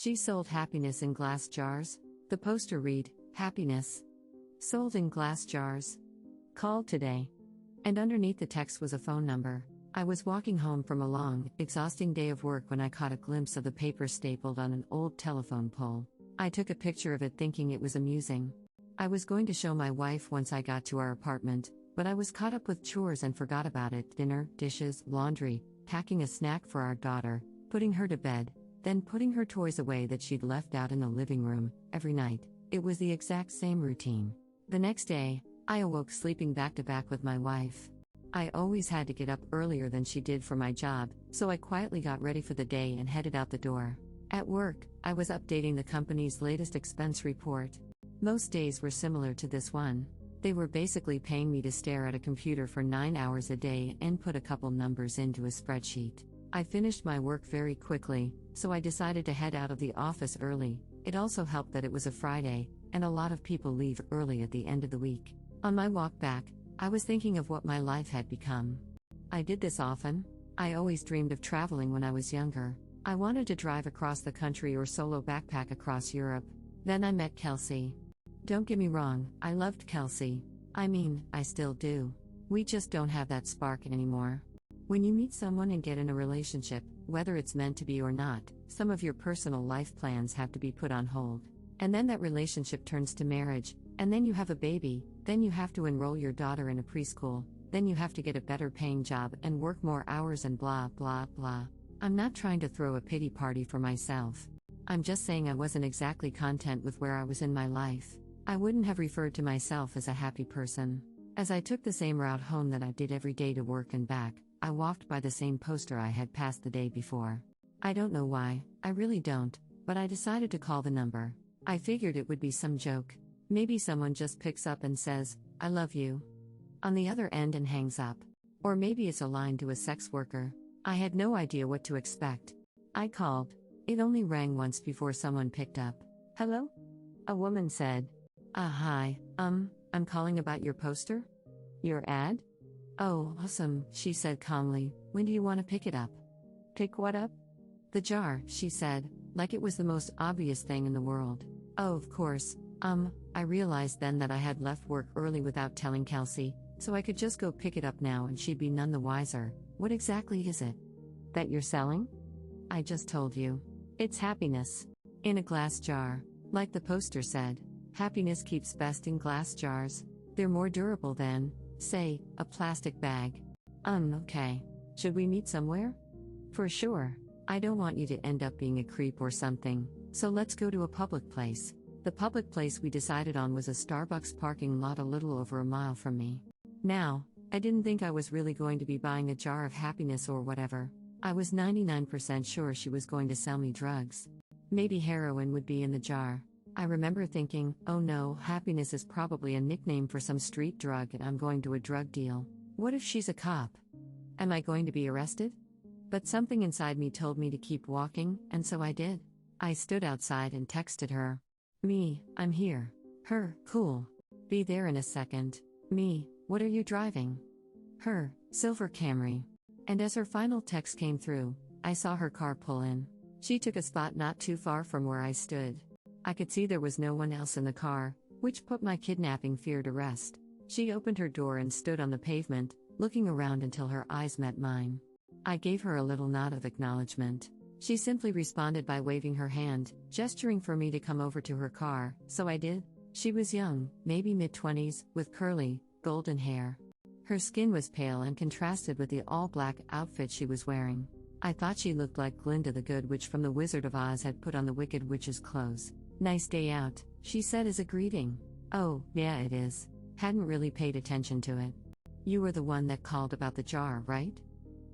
She sold happiness in glass jars. The poster read, "Happiness. Sold in glass jars. Call today." And underneath the text was a phone number. I was walking home from a long, exhausting day of work when I caught a glimpse of the paper stapled on an old telephone pole. I took a picture of it thinking it was amusing. I was going to show my wife once I got to our apartment, but I was caught up with chores and forgot about it: dinner, dishes, laundry, packing a snack for our daughter, putting her to bed, then putting her toys away that she'd left out in the living room. Every night, it was the exact same routine. The next day, I awoke sleeping back to back with my wife. I always had to get up earlier than she did for my job, so I quietly got ready for the day and headed out the door. At work, I was updating the company's latest expense report. Most days were similar to this one. They were basically paying me to stare at a computer for 9 hours a day and put a couple numbers into a spreadsheet. I finished my work very quickly, so I decided to head out of the office early. It also helped that it was a Friday, and a lot of people leave early at the end of the week. On my walk back, I was thinking of what my life had become. I did this often. I always dreamed of traveling when I was younger. I wanted to drive across the country or solo backpack across Europe. Then I met Kelsey. Don't get me wrong, I loved Kelsey. I mean, I still do. We just don't have that spark anymore. When you meet someone and get in a relationship, whether it's meant to be or not, some of your personal life plans have to be put on hold. And then that relationship turns to marriage, and then you have a baby, then you have to enroll your daughter in a preschool, then you have to get a better paying job and work more hours and blah blah blah. I'm not trying to throw a pity party for myself. I'm just saying I wasn't exactly content with where I was in my life. I wouldn't have referred to myself as a happy person. As I took the same route home that I did every day to work and back, I walked by the same poster I had passed the day before. I don't know why, I really don't, but I decided to call the number. I figured it would be some joke. Maybe someone just picks up and says, "I love you," on the other end and hangs up. Or maybe it's a line to a sex worker. I had no idea what to expect. I called. It only rang once before someone picked up. "Hello?" A woman said. Hi, I'm calling about your poster? Your ad?" "Oh, awesome," she said calmly. "When do you want to pick it up?" "Pick what up?" "The jar," she said, like it was the most obvious thing in the world. Oh, of course. I realized then that I had left work early without telling Kelsey, so I could just go pick it up now and she'd be none the wiser. "What exactly is it that you're selling?" "I just told you. It's happiness. In a glass jar. Like the poster said, happiness keeps best in glass jars. They're more durable than, say, a plastic bag." Okay. Should we meet somewhere?" "For sure. I don't want you to end up being a creep or something, so let's go to a public place." The public place we decided on was a Starbucks parking lot a little over a mile from me. Now, I didn't think I was really going to be buying a jar of happiness or whatever. I was 99% sure she was going to sell me drugs. Maybe heroin would be in the jar. I remember thinking, oh no, happiness is probably a nickname for some street drug and I'm going to a drug deal. What if she's a cop? Am I going to be arrested? But something inside me told me to keep walking, and so I did. I stood outside and texted her. Me, I'm here. Her, cool. Be there in a second. Me, what are you driving? Her, silver Camry. And as her final text came through, I saw her car pull in. She took a spot not too far from where I stood. I could see there was no one else in the car, which put my kidnapping fear to rest. She opened her door and stood on the pavement, looking around until her eyes met mine. I gave her a little nod of acknowledgement. She simply responded by waving her hand, gesturing for me to come over to her car, so I did. She was young, maybe mid-20s, with curly, golden hair. Her skin was pale and contrasted with the all-black outfit she was wearing. I thought she looked like Glinda the Good Witch from The Wizard of Oz had put on the Wicked Witch's clothes. "Nice day out," she said as a greeting. "Oh, yeah it is." Hadn't really paid attention to it. "You were the one that called about the jar, right?"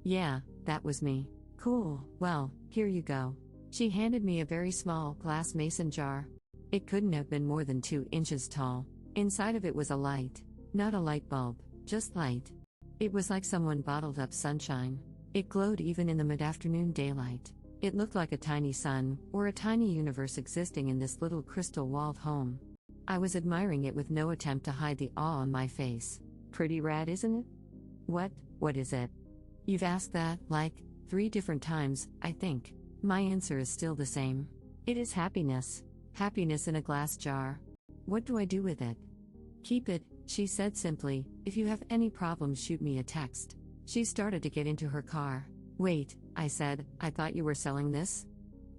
"Yeah, that was me." "Cool, well, here you go." She handed me a very small glass mason jar. It couldn't have been more than 2 inches tall. Inside of it was a light. Not a light bulb, just light. It was like someone bottled up sunshine. It glowed even in the mid-afternoon daylight. It looked like a tiny sun, or a tiny universe existing in this little crystal-walled home. I was admiring it with no attempt to hide the awe on my face. Pretty rad, isn't it? What is it? You've asked that, like, 3 different times, I think. My answer is still the same. It is happiness. Happiness in a glass jar. What do I do with it? Keep it, she said simply. If you have any problems, shoot me a text. She started to get into her car. Wait, I said, I thought you were selling this?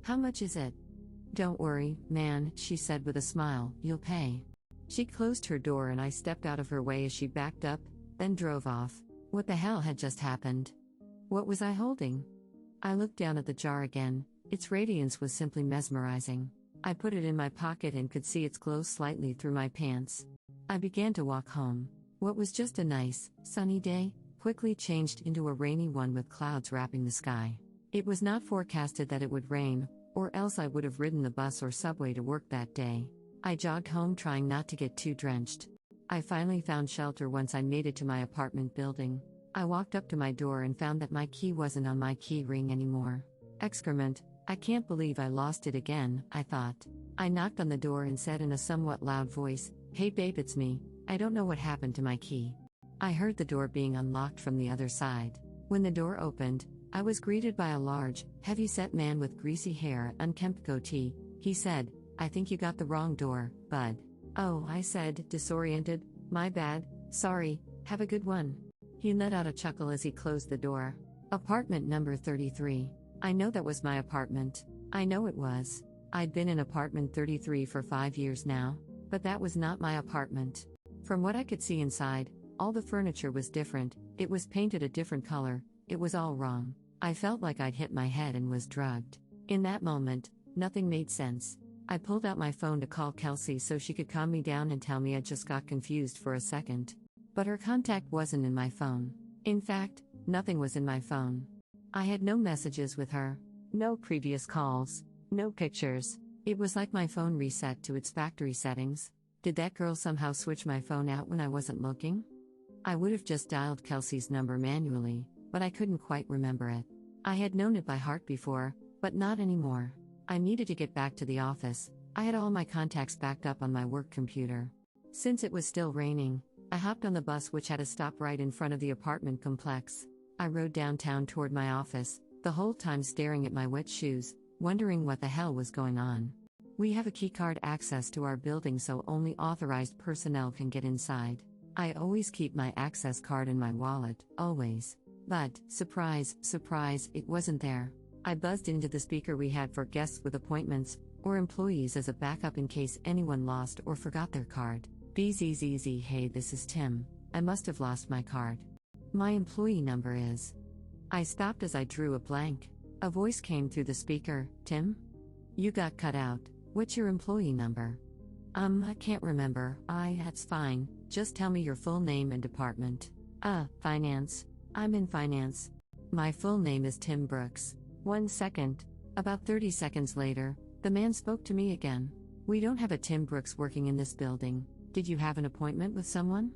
How much is it? Don't worry, man, she said with a smile, you'll pay. She closed her door and I stepped out of her way as she backed up, then drove off. What the hell had just happened? What was I holding? I looked down at the jar again. Its radiance was simply mesmerizing. I put it in my pocket and could see its glow slightly through my pants. I began to walk home. What was just a nice, sunny day, quickly changed into a rainy one with clouds wrapping the sky. It was not forecasted that it would rain, or else I would have ridden the bus or subway to work that day. I jogged home trying not to get too drenched. I finally found shelter once I made it to my apartment building. I walked up to my door and found that my key wasn't on my key ring anymore. Excrement, I can't believe I lost it again, I thought. I knocked on the door and said in a somewhat loud voice, "Hey babe, it's me. I don't know what happened to my key." I heard the door being unlocked from the other side. When the door opened, I was greeted by a large, heavy-set man with greasy hair and unkempt goatee. He said, "I think you got the wrong door, bud." "Oh," I said, disoriented, "my bad, sorry, have a good one." He let out a chuckle as he closed the door. Apartment number 33. I know that was my apartment. I know it was. I'd been in apartment 33 for 5 years now, but that was not my apartment. From what I could see inside, all the furniture was different, it was painted a different color, it was all wrong. I felt like I'd hit my head and was drugged. In that moment, nothing made sense. I pulled out my phone to call Kelsey so she could calm me down and tell me I just got confused for a second. But her contact wasn't in my phone. In fact, nothing was in my phone. I had no messages with her, no previous calls, no pictures. It was like my phone reset to its factory settings. Did that girl somehow switch my phone out when I wasn't looking? I would have just dialed Kelsey's number manually, but I couldn't quite remember it. I had known it by heart before, but not anymore. I needed to get back to the office. I had all my contacts backed up on my work computer. Since it was still raining, I hopped on the bus which had a stop right in front of the apartment complex. I rode downtown toward my office, the whole time staring at my wet shoes, wondering what the hell was going on. We have a keycard access to our building so only authorized personnel can get inside. I always keep my access card in my wallet, always. But, surprise, surprise, it wasn't there. I buzzed into the speaker we had for guests with appointments, or employees as a backup in case anyone lost or forgot their card. BZZZ, hey, this is Tim. I must have lost my card. My employee number is. I stopped as I drew a blank. A voice came through the speaker, Tim? You got cut out. What's your employee number? I can't remember. That's fine. Just tell me your full name and department. Finance. I'm in finance. My full name is Tim Brooks. 1 second. About 30 seconds later, the man spoke to me again. We don't have a Tim Brooks working in this building. Did you have an appointment with someone?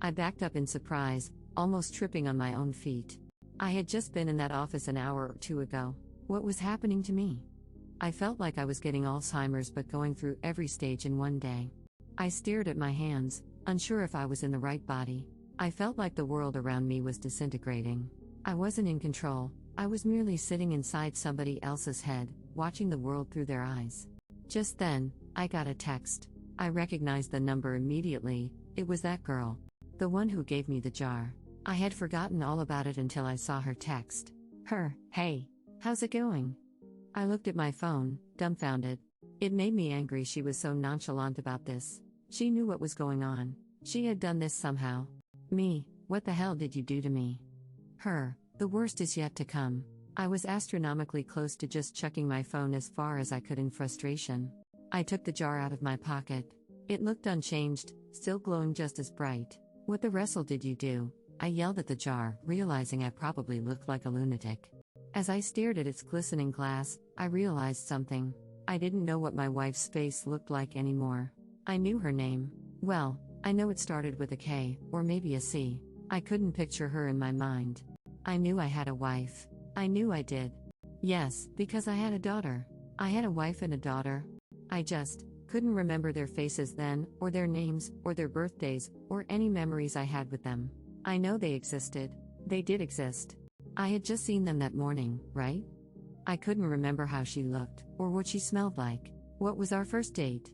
I backed up in surprise, almost tripping on my own feet. I had just been in that office an hour or two ago. What was happening to me? I felt like I was getting Alzheimer's but going through every stage in one day. I stared at my hands, unsure if I was in the right body. I felt like the world around me was disintegrating. I wasn't in control, I was merely sitting inside somebody else's head, watching the world through their eyes. Just then, I got a text. I recognized the number immediately. It was that girl. The one who gave me the jar. I had forgotten all about it until I saw her text. Hey, how's it going? I looked at my phone, dumbfounded. It made me angry she was so nonchalant about this. She knew what was going on. She had done this somehow. Me, what the hell did you do to me? Her, the worst is yet to come. I was astronomically close to just chucking my phone as far as I could in frustration. I took the jar out of my pocket. It looked unchanged, still glowing just as bright. What the wrestle did you do? I yelled at the jar, realizing I probably looked like a lunatic. As I stared at its glistening glass, I realized something. I didn't know what my wife's face looked like anymore. I knew her name. Well, I know it started with a K, or maybe a C. I couldn't picture her in my mind. I knew I had a wife. I knew I did. Yes, because I had a daughter. I had a wife and a daughter. I just couldn't remember their faces then, or their names, or their birthdays, or any memories I had with them. I know they existed. They did exist. I had just seen them that morning, right? I couldn't remember how she looked, or what she smelled like. What was our first date?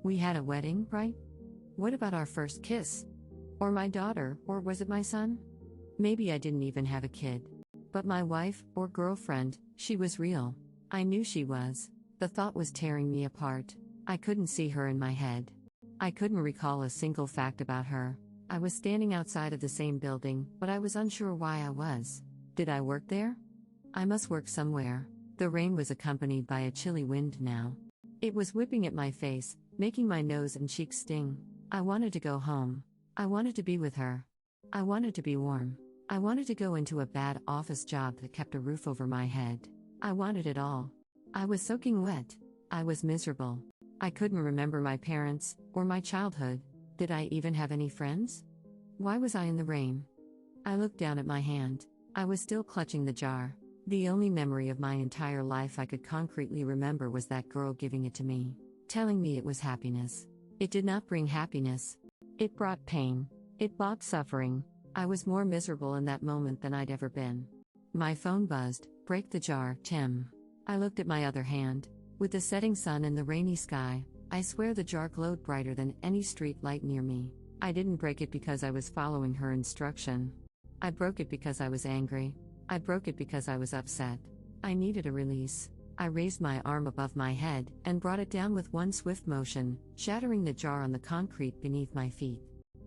We had a wedding, right? What about our first kiss? Or my daughter, or was it my son? Maybe I didn't even have a kid. But my wife, or girlfriend, she was real. I knew she was. The thought was tearing me apart. I couldn't see her in my head. I couldn't recall a single fact about her. I was standing outside of the same building, but I was unsure why I was. Did I work there? I must work somewhere. The rain was accompanied by a chilly wind now. It was whipping at my face, making my nose and cheeks sting. I wanted to go home. I wanted to be with her. I wanted to be warm. I wanted to go into a bad office job that kept a roof over my head. I wanted it all. I was soaking wet. I was miserable. I couldn't remember my parents, or my childhood. Did I even have any friends? Why was I in the rain? I looked down at my hand. I was still clutching the jar. The only memory of my entire life I could concretely remember was that girl giving it to me, telling me it was happiness. It did not bring happiness. It brought pain. It brought suffering. I was more miserable in that moment than I'd ever been. My phone buzzed. Break the jar, Tim. I looked at my other hand. With the setting sun and the rainy sky, I swear the jar glowed brighter than any street light near me. I didn't break it because I was following her instruction. I broke it because I was angry. I broke it because I was upset. I needed a release. I raised my arm above my head and brought it down with one swift motion, shattering the jar on the concrete beneath my feet.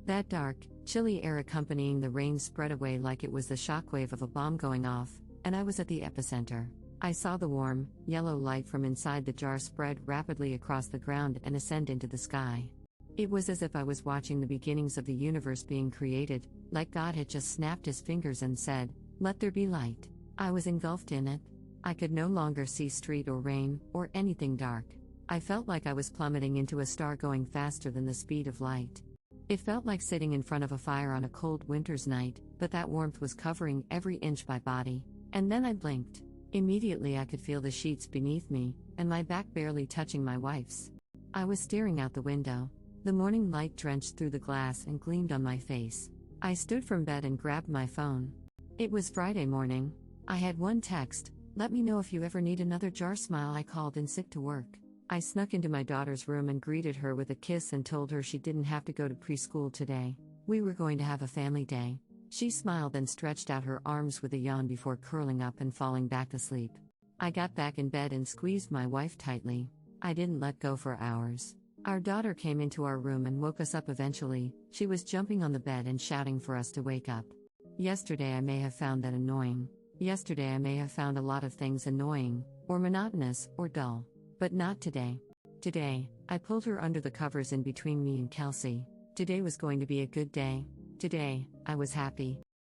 That dark, chilly air accompanying the rain spread away like it was the shockwave of a bomb going off, and I was at the epicenter. I saw the warm, yellow light from inside the jar spread rapidly across the ground and ascend into the sky. It was as if I was watching the beginnings of the universe being created, like God had just snapped his fingers and said, "Let there be light." I was engulfed in it. I could no longer see street or rain, or anything dark. I felt like I was plummeting into a star going faster than the speed of light. It felt like sitting in front of a fire on a cold winter's night, but that warmth was covering every inch of my body. And then I blinked. Immediately I could feel the sheets beneath me, and my back barely touching my wife's. I was staring out the window. The morning light drenched through the glass and gleamed on my face. I stood from bed and grabbed my phone. It was Friday morning. I had one text, "Let me know if you ever need another jar." Smile. I called in sick to work. I snuck into my daughter's room and greeted her with a kiss and told her she didn't have to go to preschool today. We were going to have a family day. She smiled and stretched out her arms with a yawn before curling up and falling back asleep. I got back in bed and squeezed my wife tightly. I didn't let go for hours. Our daughter came into our room and woke us up eventually. She was jumping on the bed and shouting for us to wake up. Yesterday I may have found that annoying. Yesterday I may have found a lot of things annoying, or monotonous, or dull. But not today. Today, I pulled her under the covers in between me and Kelsey. Today was going to be a good day. Today, I was happy.